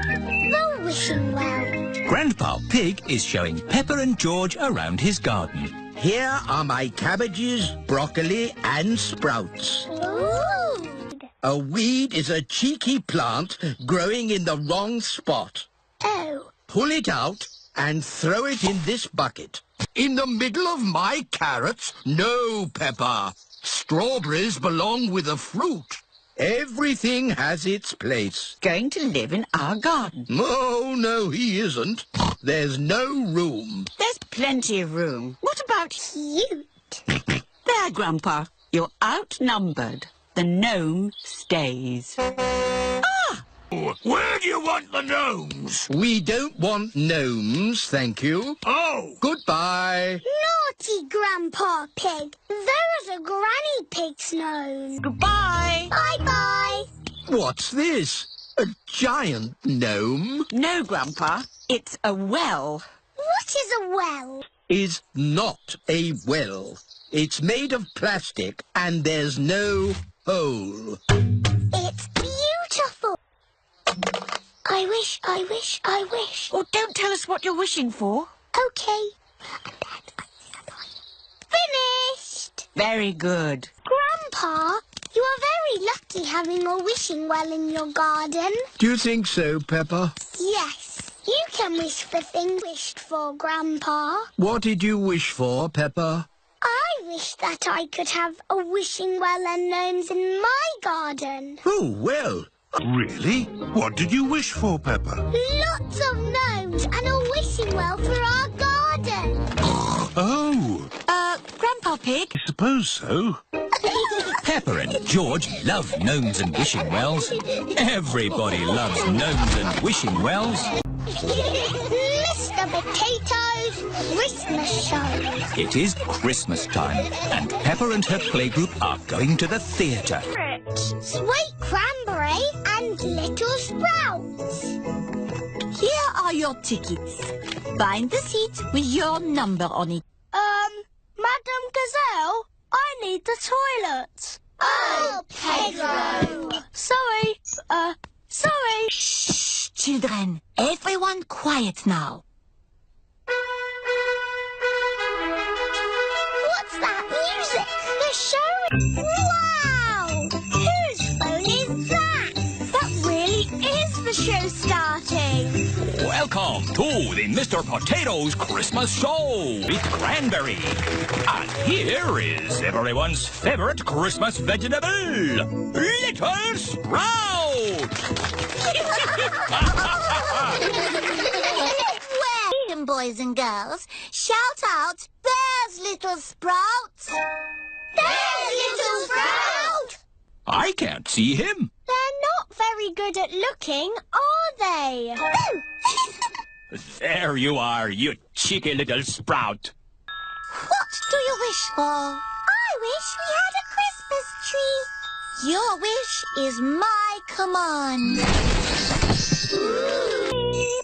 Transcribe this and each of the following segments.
The wishing well. Grandpa Pig is showing Peppa and George around his garden. Here are my cabbages, broccoli and sprouts. Ooh. A weed is a cheeky plant growing in the wrong spot. Oh. Pull it out and throw it in this bucket. In the middle of my carrots? No, Peppa. Strawberries belong with the fruit. Everything has its place. Going to live in our garden. Oh, no, he isn't. There's no room. There's plenty of room. What about... Cute. There, Grandpa. You're outnumbered. The gnome stays. Ah! Where do you want the gnomes? We don't want gnomes, thank you. Oh! Goodbye. Naughty Grandpa Pig. There is a Granny Pig's gnome. Goodbye. Bye-bye. What's this? A giant gnome? No, Grandpa. It's a well. What is a well? Is not a well. It's made of plastic and there's no hole. It's beautiful. I wish. Oh, don't tell us what you're wishing for. Okay. Finished. Very good. Grandpa, you are very lucky having a wishing well in your garden. Do you think so, Peppa? Yes. You can wish for things wished for, Grandpa. What did you wish for, Peppa? I wish that I could have a wishing well and gnomes in my garden. Oh, well. Really? What did you wish for, Peppa? Lots of gnomes and a wishing well for our garden. Oh, Grandpa Pig? I suppose so. Peppa and George love gnomes and wishing wells. Everybody loves gnomes and wishing wells. Mr. Potato's Christmas show. It is Christmas time, and Peppa and her playgroup are going to the theatre. Sweet cranberry and little sprouts. Here are your tickets. Find the seat with your number on it. Madam Gazelle, I need the toilet. Oh, Pedro. Sorry. Shh, children. Everyone quiet now. What's that music? The show. Wow! Whose phone is that? That really is the show starting. Welcome to the Mr. Potatoes Christmas Show with Cranberry. And here is everyone's favorite Christmas vegetable, Little Sprout. Well, boys and girls, shout out, there's Little Sprout. There's Little Sprout. I can't see him. They're not very good at looking, are they? There you are, you cheeky little sprout. What do you wish for? I wish we had a Christmas tree. Your wish is my command.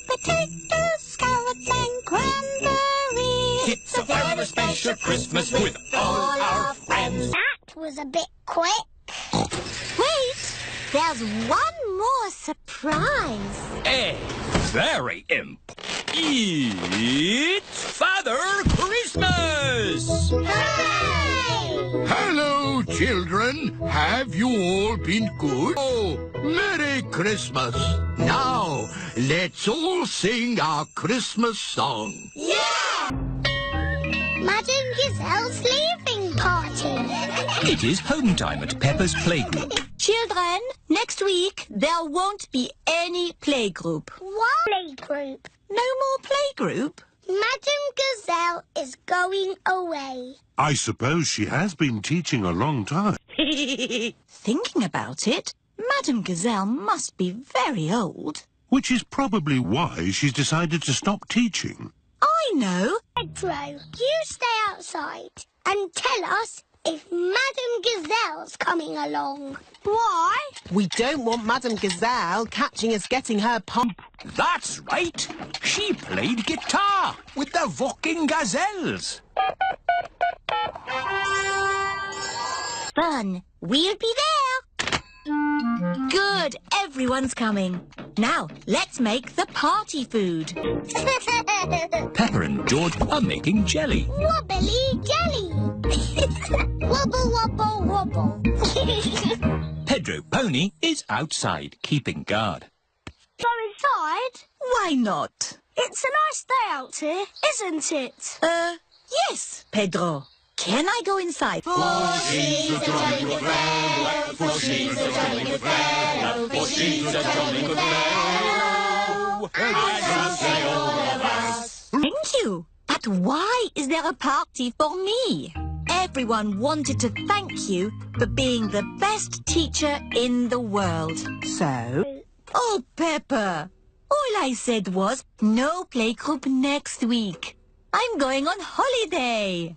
Potatoes, carrots and cranberries. It's a very special Christmas with all our friends. That was a bit quick. Wait, there's one more surprise. A very important. It's Father Christmas! Hooray! Hello, children. Have you all been good? Oh, Merry Christmas. Now, let's all sing our Christmas song. Yeah! Madam Gazelle's leaving party. It is home time at Peppa's playgroup. Children, next week there won't be any playgroup. What playgroup? No more playgroup? Madam Gazelle is going away. I suppose she has been teaching a long time. Thinking about it, Madame Gazelle must be very old. Which is probably why she's decided to stop teaching. I know. Pedro, you stay outside and tell us if Madam Gazelle's coming along. Why? We don't want Madame Gazelle catching us getting her pump. That's right. She played guitar with the walking gazelles. Fun. We'll be there. Good. Everyone's coming. Now, let's make the party food. Peppa and George are making jelly. Wobbly jelly. Wobble, wobble, wobble. Pedro Pony is outside, keeping guard. Go inside? Why not? It's a nice day out here, isn't it? Yes, Pedro. Can I go inside? She's a jolly good fellow. For she's a jolly good fellow. For she's a jolly good fellow. I shall say all of us. Thank you. But why is there a party for me? Everyone wanted to thank you for being the best teacher in the world. So? Oh, Peppa. All I said was no playgroup next week. I'm going on holiday.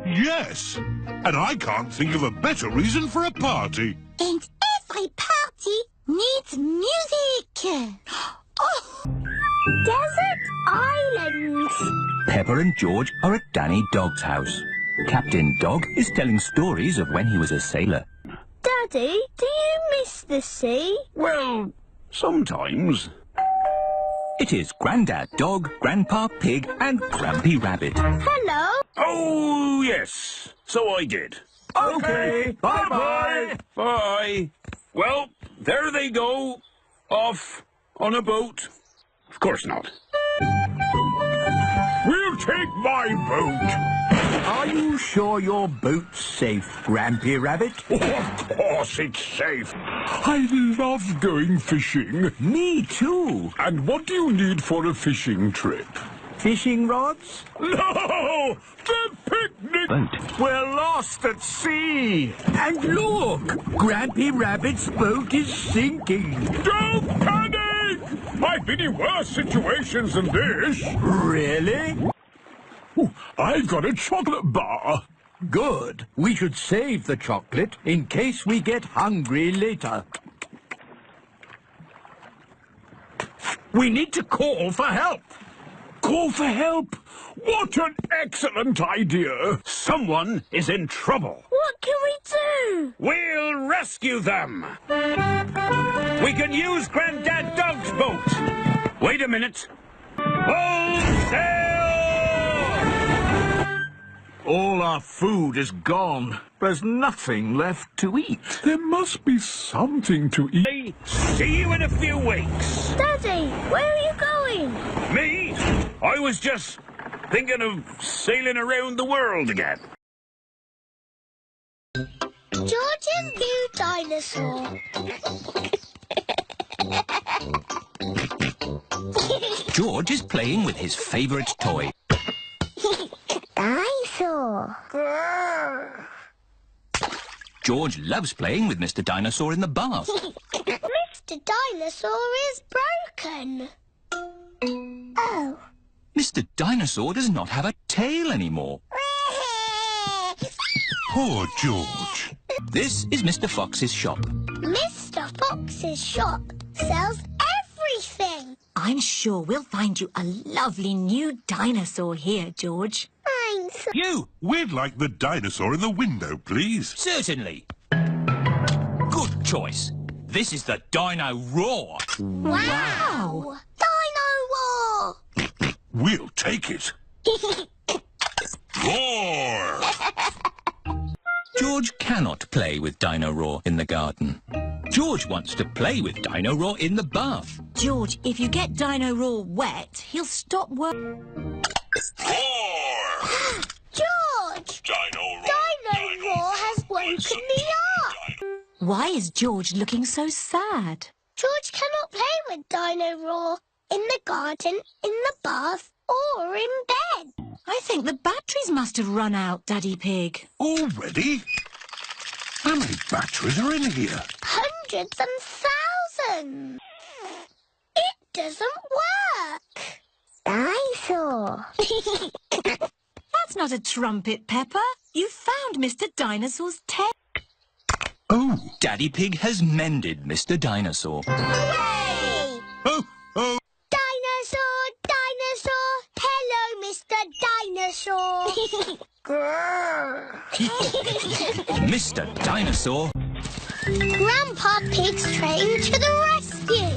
Yes, and I can't think of a better reason for a party. And every party needs music. Oh, Desert Island. Peppa and George are at Danny Dog's house. Captain Dog is telling stories of when he was a sailor. Daddy, do you miss the sea? Well, sometimes. It is Grandad Dog, Grandpa Pig and Grampy Rabbit. Hello. Oh, yes. So I did. Okay, bye-bye. Bye. Well, there they go. Off on a boat. Of course not. We'll take my boat. Are you sure your boat's safe, Grampy Rabbit? Of course it's safe. I love going fishing. Me too. And what do you need for a fishing trip? Fishing rods? No! The picnic! We're lost at sea. And look, Grampy Rabbit's boat is sinking. Don't panic! I've been in worse situations than this. Really? Ooh, I've got a chocolate bar. Good. We should save the chocolate in case we get hungry later. We need to call for help. Call for help? What an excellent idea! Someone is in trouble. What can we do? We'll rescue them. We can use Grandad Dog's boat. Wait a minute. Hold sail! All our food is gone. There's nothing left to eat. There must be something to eat. See you in a few weeks. Daddy, where are you going? Me? I was just thinking of sailing around the world again. George's new dinosaur. George is playing with his favourite toy. Dinosaur. Grrr. George loves playing with Mr. Dinosaur in the bath. Mr. Dinosaur is broken. Oh. Mr. Dinosaur does not have a tail anymore. Poor George. This is Mr. Fox's shop. Mr. Fox's shop sells everything. I'm sure we'll find you a lovely new dinosaur here, George. I'm so... You! We'd like the dinosaur in the window, please. Certainly. Good choice. This is the Dino Roar. Wow! Dino War! We'll take it. Roar! George cannot play with Dino Roar in the garden. George wants to play with Dino Roar in the bath. George, if you get Dino Roar wet, he'll stop working. Roar! George! Dino Roar! Dino War has woken me up. Why is George looking so sad? George cannot play with Dino Roar in the garden, in the bath, or in bed. I think the batteries must have run out, Daddy Pig. Already? How many batteries are in here? Hundreds and thousands. It doesn't work. Dinosaur. That's not a trumpet, Peppa. You found Mr. Dinosaur's tail. Oh. Daddy Pig has mended Mr. Dinosaur. Hooray! Oh, oh. Dinosaur, dinosaur. Hello, Mr. Dinosaur. Grrr. Mr. Dinosaur Grandpa Pig's train to the rescue. you.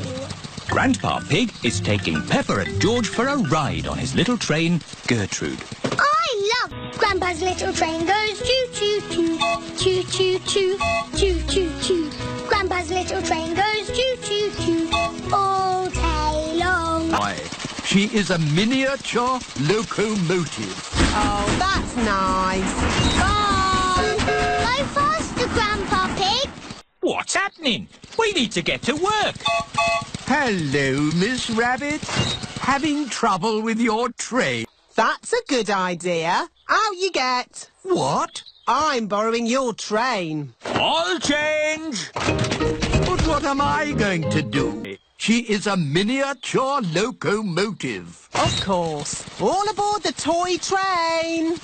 Grandpa Pig is taking Peppa and George for a ride on his little train, Gertrude. I love Grandpa's little train goes choo-choo-choo, choo-choo-choo, choo-choo-choo. Grandpa's little train goes choo-choo-choo all day long. Why, she is a miniature locomotive. Oh, that's nice. Bye! Go faster, Grandpa Pig. What's happening? We need to get to work. Hello, Miss Rabbit. Having trouble with your train? That's a good idea. Out you get. What? I'm borrowing your train. All change. But what am I going to do? She is a miniature locomotive. Of course. All aboard the toy train.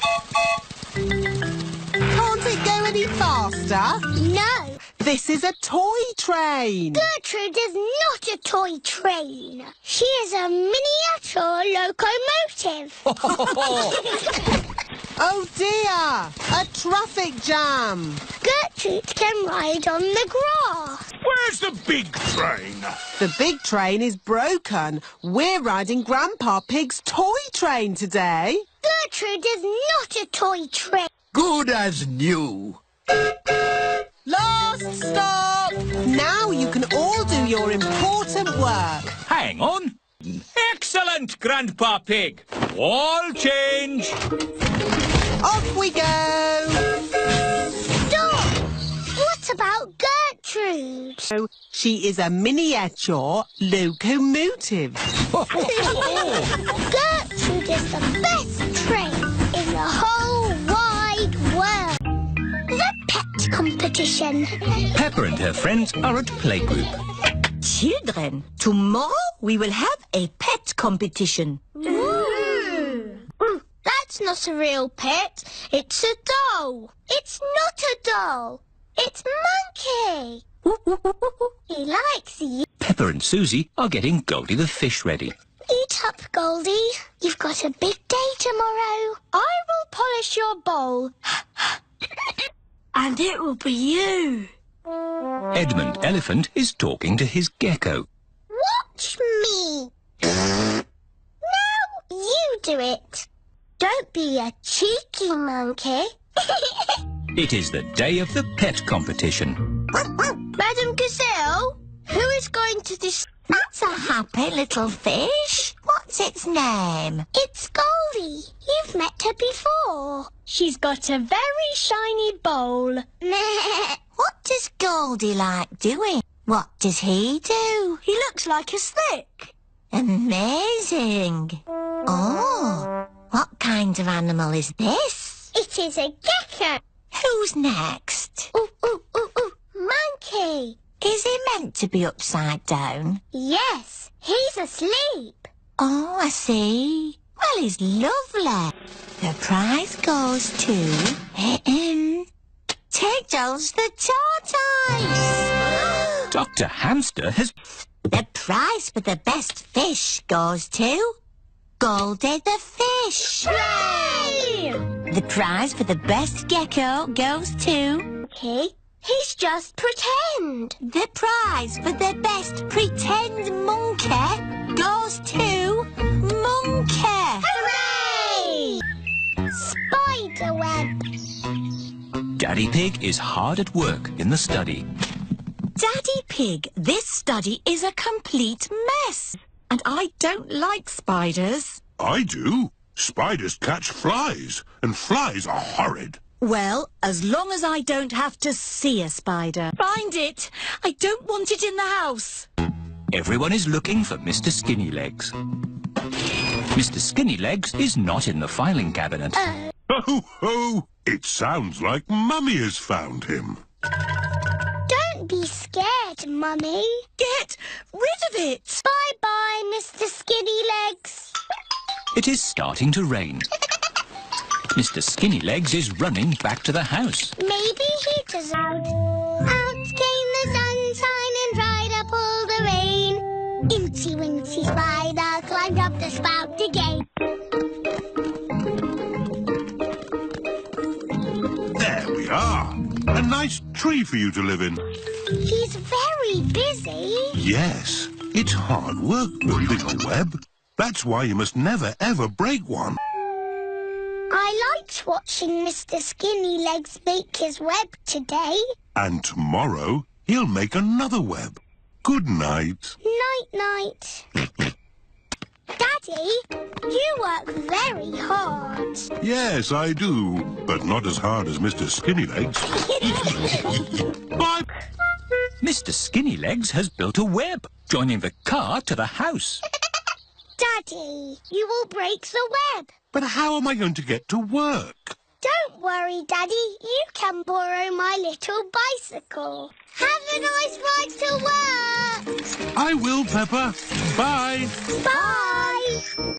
Can't it go any faster? No, This is a toy train. Gertrude is not a toy train. She is a miniature locomotive. Oh dear, a traffic jam. Gertrude can ride on the grass. Where's the big train? The big train is broken. We're riding Grandpa Pig's toy train today. Gertrude is not a toy train. Good as new. Last stop! Now you can all do your important work. Hang on. Excellent, Grandpa Pig. All change. Off we go. Stop! What about Gertrude? So she is a miniature locomotive. Gertrude is the best train in the whole wide world. The pet competition. Peppa and her friends are at playgroup. Children, tomorrow we will have a pet competition. That's not a real pet. It's a doll. It's not a doll. It's Monkey. He likes you. Peppa and Susie are getting Goldie the fish ready. Eat up, Goldie. You've got a big day tomorrow. I will polish your bowl. And it will be you. Edmund Elephant is talking to his gecko. Watch me. Now you do it. Don't be a cheeky monkey. It is the day of the pet competition. Madam Gazelle, who is going to this? That's a happy little fish. What's its name? It's Goldie. You've met her before. She's got a very shiny bowl. What does Goldie like doing? What does he do? He looks like a snake. Amazing. Oh, what kind of animal is this? It is a gecko. Who's next? Ooh, ooh, ooh, ooh. Monkey. Is he meant to be upside down? Yes, he's asleep. Oh, I see. Well, he's lovely. The prize goes to... Tiddles the tortoise. Dr. Hamster has... The prize for the best fish goes to... Goldie the fish. Hooray! The prize for the best gecko goes to... Okay, he's just pretend. The prize for the best pretend monkey goes to... Monkey. Hooray! Spiderweb. Daddy Pig is hard at work in the study. Daddy Pig, this study is a complete mess. And I don't like spiders. I do. Spiders catch flies, and flies are horrid. Well, as long as I don't have to see a spider. Find it. I don't want it in the house. Everyone is looking for Mr. Skinnylegs. Mr. Skinnylegs is not in the filing cabinet. Ho, ho! It sounds like Mummy has found him. Don't be scared, Mummy. Get rid of it. Bye-bye, Mr. Skinnylegs. It is starting to rain. Mr. Skinnylegs is running back to the house. Maybe heaters out. Out came the sunshine and dried up all the rain. Incy Wincy Spider climbed up the spout again. There we are. A nice tree for you to live in. He's very very busy. Yes, it's hard work building a web. That's why you must never, ever break one. I liked watching Mr. Skinny Legs make his web today. And tomorrow, he'll make another web. Good night. Night-night. Daddy, you work very hard. Yes, I do, but not as hard as Mr. Skinnylegs. Bye. Mr. Skinnylegs has built a web, joining the car to the house. Daddy, you will break the web. But how am I going to get to work? Don't worry, Daddy. You can borrow my little bicycle. Have a nice ride to work. I will, Peppa. Bye. Bye.